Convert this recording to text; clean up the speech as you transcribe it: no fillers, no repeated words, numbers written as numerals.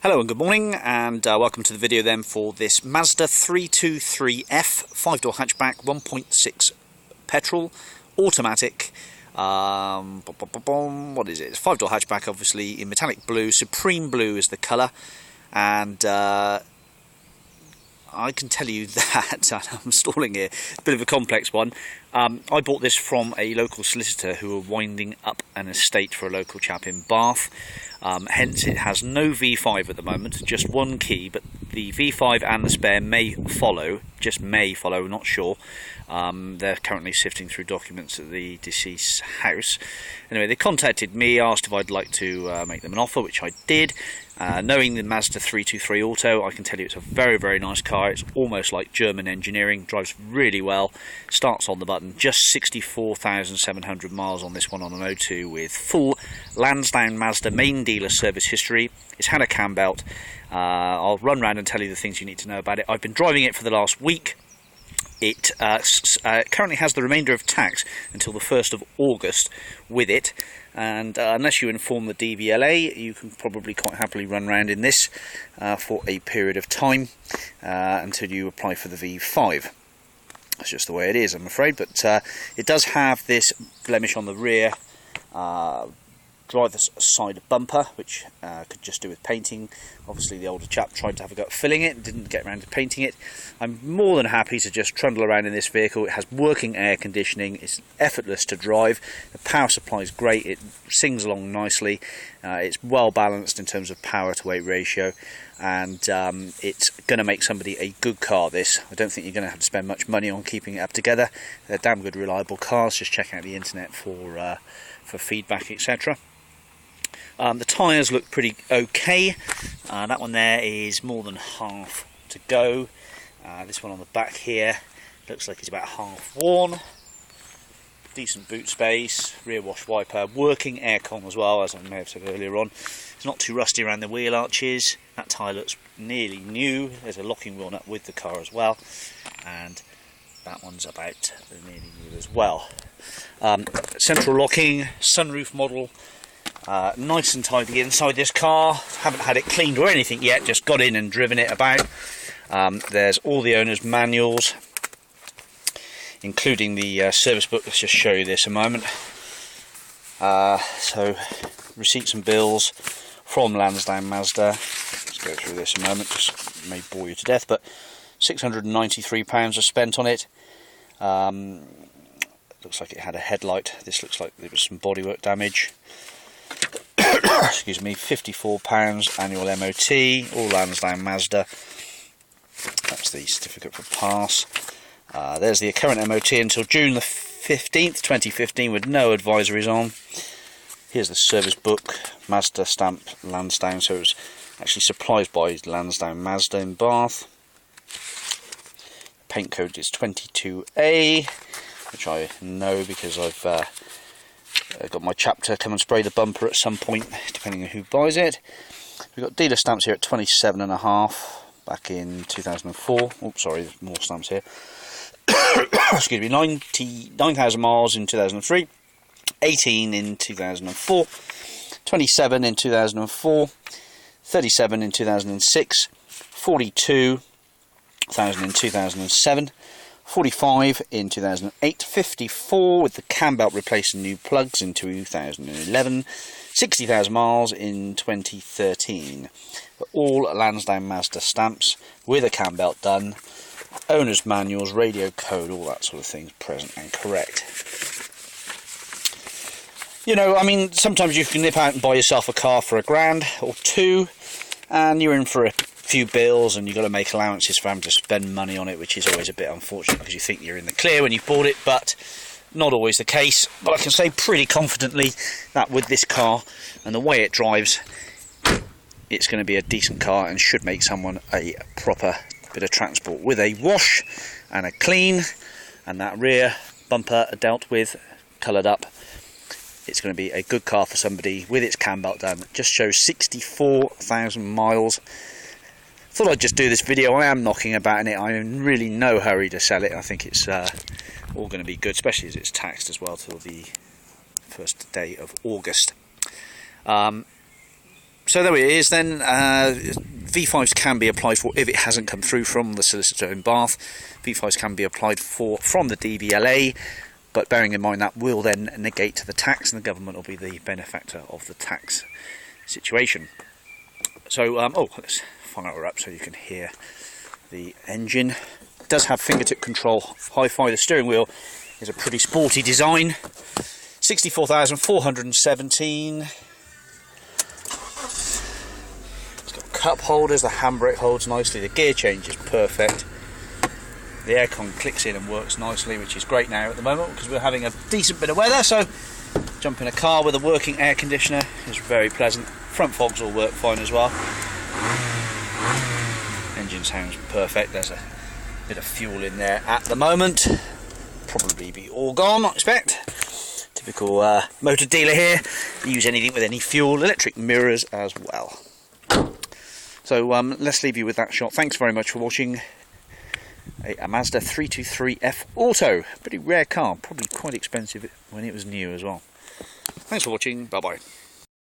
Hello and good morning, and welcome to the video then for this Mazda 323F 5-door hatchback 1.6 petrol automatic. What is it? It's a 5-door hatchback, obviously in metallic blue. Supreme blue is the colour, and I can tell you that I'm stalling here. It's a bit of a complex one. I bought this from a local solicitor who were winding up an estate for a local chap in Bath. Hence it has no V5 at the moment, just one key, but the V5 and the spare may follow, just may follow, not sure. They're currently sifting through documents at the deceased's house. Anyway, they contacted me, asked if I'd like to make them an offer, which I did. Knowing the Mazda 323 Auto, I can tell you it's a very, very nice car. It's almost like German engineering, drives really well, starts on the button. Just 64,700 miles on this one on an O2 with full Lansdowne Mazda main dealer service history. It's had a cam belt. I'll run around and tell you the things you need to know about it. I've been driving it for the last week. It currently has the remainder of tax until the 1st of August with it, and unless you inform the DVLA, you can probably quite happily run around in this for a period of time until you apply for the V5. That's just the way it is, I'm afraid, but it does have this blemish on the rear driver's side bumper, which could just do with painting. Obviously the older chap tried to have a go at filling it and didn't get around to painting it. I'm more than happy to just trundle around in this vehicle. It has working air conditioning, it's effortless to drive, the power supply is great, it sings along nicely, it's well balanced in terms of power to weight ratio, and it's going to make somebody a good car, this. I don't think you're going to have to spend much money on keeping it up together. They're damn good reliable cars. Just check out the internet for feedback, etc. The tyres look pretty okay. That one there is more than half to go. This one on the back here looks like it's about half worn. Decent boot space, rear wash wiper, working aircon as well, as I may have said earlier on. It's not too rusty around the wheel arches. That tyre looks nearly new. There's a locking wheel nut with the car as well, and that one's about nearly new as well. Central locking, sunroof model. Nice and tidy inside this car. Haven't had it cleaned or anything yet, just got in and driven it about. There's all the owner's manuals, including the service book. Let's just show you this a moment. So receipts and bills from Lansdowne Mazda. Let's go through this a moment, just may bore you to death, but £693 are spent on it. Looks like it had a headlight. This looks like there was some bodywork damage. Excuse me, £54 annual MOT, all Lansdowne Mazda. That's the certificate for pass. There's the current MOT until June the 15th, 2015, with no advisories on. Here's the service book, Mazda stamp Lansdowne, so it was actually supplied by Lansdowne Mazda in Bath. Paint code is 22A, which I know because I've got my chap to come and spray the bumper at some point, depending on who buys it. We've got dealer stamps here at 27.5 back in 2004. Oh, sorry, there's more stamps here. Excuse me, 99,000 miles in 2003, 18 in 2004, 27 in 2004, 37 in 2006, 42,000 in 2007. 45 in 2008, 54 with the cam belt replaced and new plugs in 2011, 60,000 miles in 2013. But all Lansdowne Mazda stamps with a cam belt done, owner's manuals, radio code, all that sort of thing present and correct. You know, I mean, sometimes you can nip out and buy yourself a car for £1 or £2, and you're in for a few bills, and you've got to make allowances for having to spend money on it, which is always a bit unfortunate because you think you're in the clear when you bought it, but not always the case. But I can say pretty confidently that with this car and the way it drives, it's going to be a decent car and should make someone a proper bit of transport. With a wash and a clean, and that rear bumper dealt with, coloured up, it's going to be a good car for somebody with its cam belt done. It just shows 64,000 miles. Thought I'd just do this video. I am knocking about in it. I'm in really no hurry to sell it. I think it's all going to be good, especially as it's taxed as well till the 1st day of August. So there it is then. V5s can be applied for if it hasn't come through from the solicitor in Bath. V5s can be applied for from the DVLA, but bearing in mind that will then negate the tax, and the government will be the benefactor of the tax situation. So, let's fire her up so you can hear the engine. It does have fingertip control, hi-fi. The steering wheel is a pretty sporty design. 64,417. It's got cup holders, the handbrake holds nicely, the gear change is perfect. The aircon clicks in and works nicely, which is great now at the moment because we're having a decent bit of weather, so jump in a car with a working air conditioner is very pleasant. Front fogs all work fine as well. Engine sounds perfect. There's a bit of fuel in there at the moment. Probably be all gone, I expect. Typical motor dealer here. Use anything with any fuel. Electric mirrors as well. So let's leave you with that shot. Thanks very much for watching. A Mazda 323F Auto. Pretty rare car. Probably quite expensive when it was new as well. Thanks for watching. Bye bye.